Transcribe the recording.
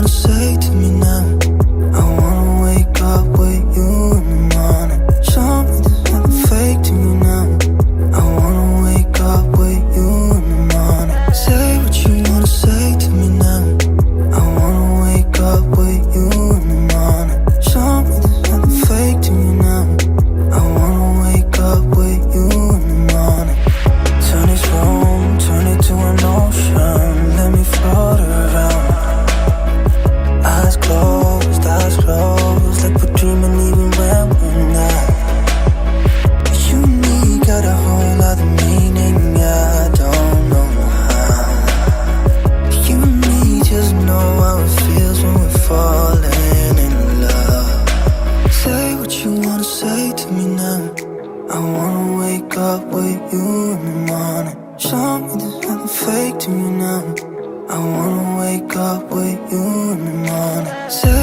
say to me now? I wanna wake up with you in the morning. Show me there's nothing fake to me now. I wanna wake up with you in the morning. Say what you wanna say to me now. I wanna wake up with you in the morning. Show me there's nothing fake to me now. I wanna wake up with you in the morning. Turn this room, turn it to an ocean. Let me float around. Eyes closed, like we're dreaming even when we're not. You and me got a whole other meaning, I don't know how. You and me just know how it feels when we're falling in love. Say what you wanna say to me now. I wanna wake up with you in the morning. Show me there's nothing fake to me now. I wanna wake up with you in the morning. Say